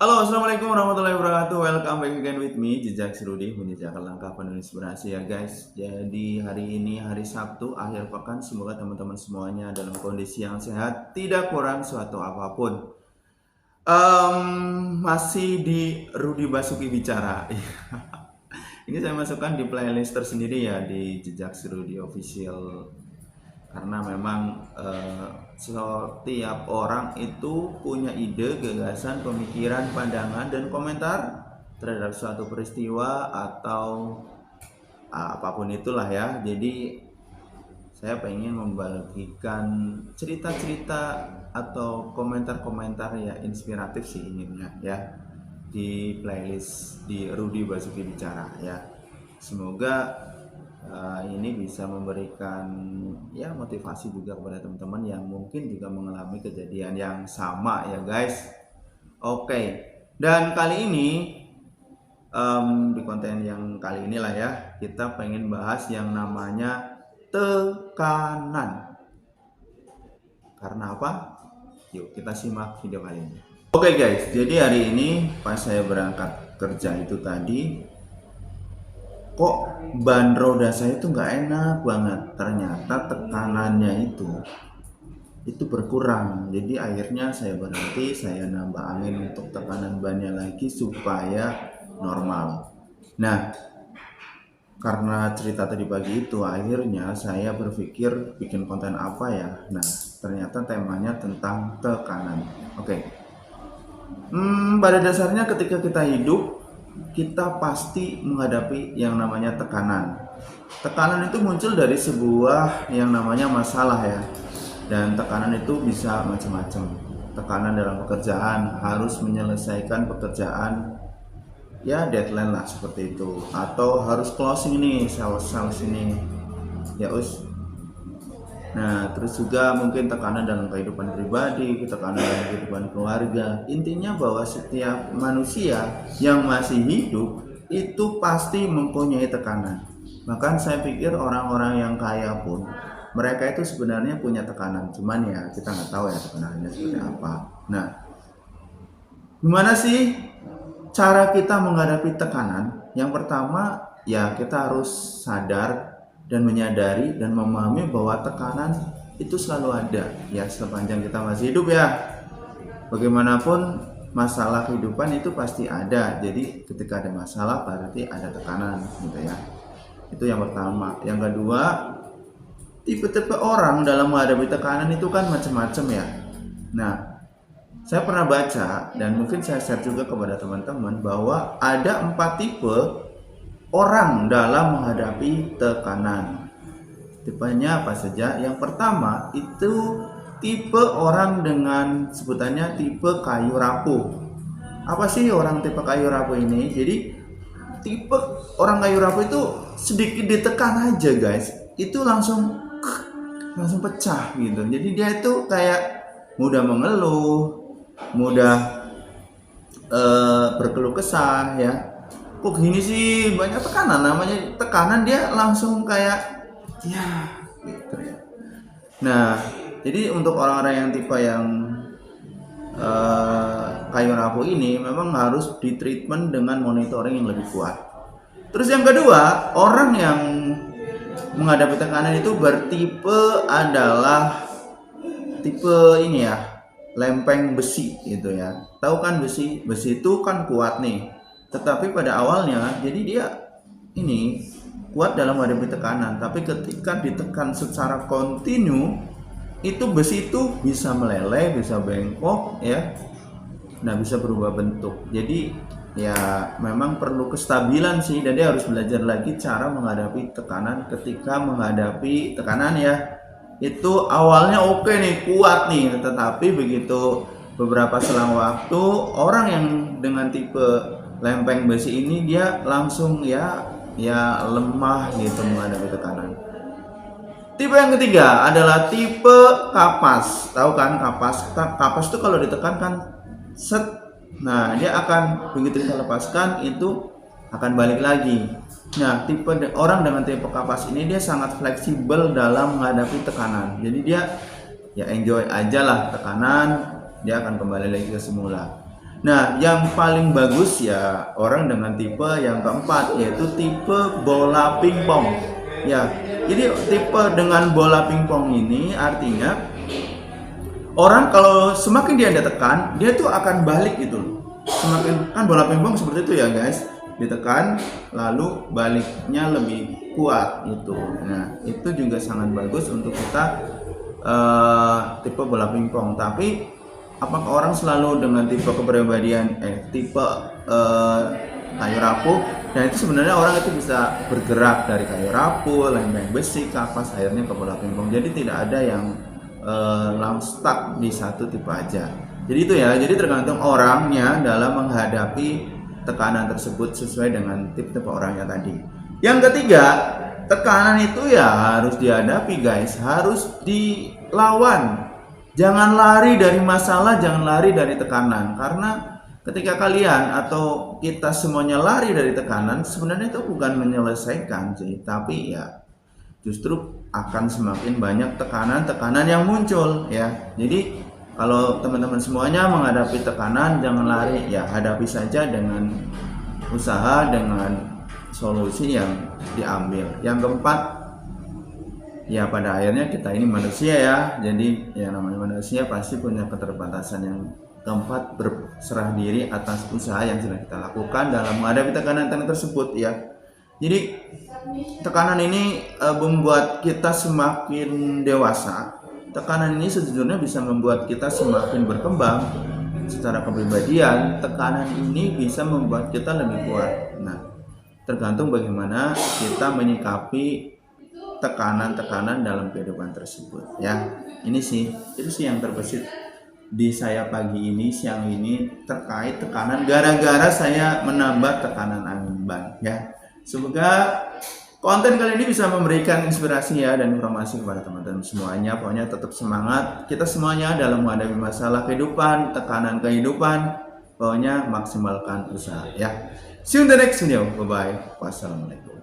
Halo, assalamualaikum warahmatullahi wabarakatuh. Welcome back again with me, Jejak Rudi, menjejakkan langkah penuh inspirasi ya guys. Jadi hari ini hari Sabtu, akhir pekan. Semoga teman-teman semuanya dalam kondisi yang sehat, tidak kurang suatu apapun. Masih di Rudi Basuki Bicara. Ini saya masukkan di playlist tersendiri ya di Jejak Rudi Official, karena memang setiap orang itu punya ide, gagasan, pemikiran, pandangan, dan komentar terhadap suatu peristiwa atau apapun itulah ya. Jadi saya pengen membagikan cerita-cerita atau komentar-komentar ya inspiratif sih inginnya ya di playlist di Rudi Basuki Bicara ya. Semoga ini bisa memberikan ya motivasi juga kepada teman-teman yang mungkin juga mengalami kejadian yang sama ya guys. Oke, dan kali ini di konten yang kali inilah ya kita pengen bahas yang namanya tekanan. Karena apa? Yuk kita simak video kali ini. Oke guys, jadi hari ini pas saya berangkat kerja itu tadi, kok ban roda saya itu nggak enak banget. Ternyata tekanannya itu berkurang. Jadi akhirnya saya berhenti, saya nambah angin untuk tekanan bannya lagi supaya normal. Nah, karena cerita tadi pagi itu, akhirnya saya berpikir bikin konten apa ya. Nah, ternyata temanya tentang tekanan. Oke. Pada dasarnya ketika kita hidup, kita pasti menghadapi yang namanya tekanan. Tekanan itu muncul dari sebuah yang namanya masalah ya. Dan tekanan itu bisa macam-macam. Tekanan dalam pekerjaan, harus menyelesaikan pekerjaan ya deadline lah seperti itu, atau harus closing nih sales ini ya us. Nah, terus juga mungkin tekanan dalam kehidupan pribadi, tekanan dalam kehidupan keluarga. Intinya bahwa setiap manusia yang masih hidup itu pasti mempunyai tekanan. Bahkan saya pikir orang-orang yang kaya pun mereka itu sebenarnya punya tekanan, cuman ya kita nggak tahu ya tekanannya seperti apa. Nah, gimana sih cara kita menghadapi tekanan? Yang pertama ya kita harus sadar dan menyadari dan memahami bahwa tekanan itu selalu ada ya sepanjang kita masih hidup ya. Bagaimanapun masalah kehidupan itu pasti ada. Jadi ketika ada masalah berarti ada tekanan gitu ya. Itu yang pertama. Yang kedua, tipe-tipe orang dalam menghadapi tekanan itu kan macam-macam ya. Nah, saya pernah baca dan mungkin saya share juga kepada teman-teman bahwa ada 4 tipe orang dalam menghadapi tekanan. Tipenya apa saja? Yang pertama itu tipe orang dengan sebutannya tipe kayu rapuh. Apa sih orang tipe kayu rapuh ini? Jadi tipe orang kayu rapuh itu sedikit ditekan aja guys, itu langsung pecah gitu. Jadi dia itu kayak mudah mengeluh, mudah berkeluh kesah ya. Kok gini sih, banyak tekanan, namanya tekanan dia langsung kayak ya gitu ya. Nah, jadi untuk orang-orang yang tipe yang kayu rapuh ini memang harus ditreatment dengan monitoring yang lebih kuat. Terus yang kedua, orang yang menghadapi tekanan itu bertipe adalah tipe ini ya, lempeng besi gitu ya. Tahu kan besi itu kan kuat nih. Tetapi pada awalnya jadi dia ini kuat dalam menghadapi tekanan, tapi ketika ditekan secara kontinu itu besi itu bisa meleleh, bisa bengkok ya. Nah, bisa berubah bentuk. Jadi ya memang perlu kestabilan sih, dan dia harus belajar lagi cara menghadapi tekanan. Ketika menghadapi tekanan ya, itu awalnya oke nih, kuat nih, tetapi begitu beberapa selang waktu, orang yang dengan tipe lempeng besi ini dia langsung ya lemah gitu menghadapi tekanan. Tipe yang ketiga adalah tipe kapas. Tahu kan kapas? Kapas itu kalau ditekan kan set. Nah, dia akan begitu kita lepaskan itu akan balik lagi. Nah, tipe orang dengan tipe kapas ini dia sangat fleksibel dalam menghadapi tekanan. Jadi dia ya enjoy aja lah tekanan, dia akan kembali lagi ke semula. Nah, yang paling bagus ya orang dengan tipe yang keempat, yaitu tipe bola pingpong. Ya, jadi tipe dengan bola pingpong ini artinya orang kalau semakin dia ditekan, dia tuh akan balik gitu loh. Semakin kan bola pingpong seperti itu ya guys, ditekan lalu baliknya lebih kuat gitu. Nah, itu juga sangat bagus untuk kita tipe bola pingpong. Tapi apakah orang selalu dengan tipe kepribadian tipe kayu rapuh? Nah, itu sebenarnya orang itu bisa bergerak dari kayu rapuh, lempeng besi, kapas, akhirnya ke bola pingpong. Jadi tidak ada yang stuck di satu tipe aja. Jadi itu ya, jadi tergantung orangnya dalam menghadapi tekanan tersebut sesuai dengan tipe-tipe orangnya tadi. Yang ketiga, tekanan itu ya harus dihadapi guys, harus dilawan. Jangan lari dari masalah, jangan lari dari tekanan. Karena ketika kalian atau kita semuanya lari dari tekanan, sebenarnya itu bukan menyelesaikan sih, tapi ya justru akan semakin banyak tekanan-tekanan yang muncul ya. Jadi kalau teman-teman semuanya menghadapi tekanan, jangan lari, ya hadapi saja dengan usaha, dengan solusi yang diambil. Yang keempat, ya pada akhirnya kita ini manusia ya, jadi ya namanya manusia pasti punya keterbatasan. Yang keempat, berserah diri atas usaha yang sudah kita lakukan dalam menghadapi tekanan-tekanan tersebut ya. Jadi tekanan ini membuat kita semakin dewasa. Tekanan ini sejujurnya bisa membuat kita semakin berkembang secara kepribadian. Tekanan ini bisa membuat kita lebih kuat. Nah, tergantung bagaimana kita menyikapi tekanan-tekanan dalam kehidupan tersebut ya. Itu sih yang terbesit di saya pagi ini, siang ini, terkait tekanan gara-gara saya menambah tekanan angin ban ya. Semoga konten kali ini bisa memberikan inspirasi ya dan informasi kepada teman-teman semuanya. Pokoknya tetap semangat kita semuanya dalam menghadapi masalah kehidupan, tekanan kehidupan. Pokoknya maksimalkan usaha ya. See you in the next video. Bye bye. Wassalamualaikum.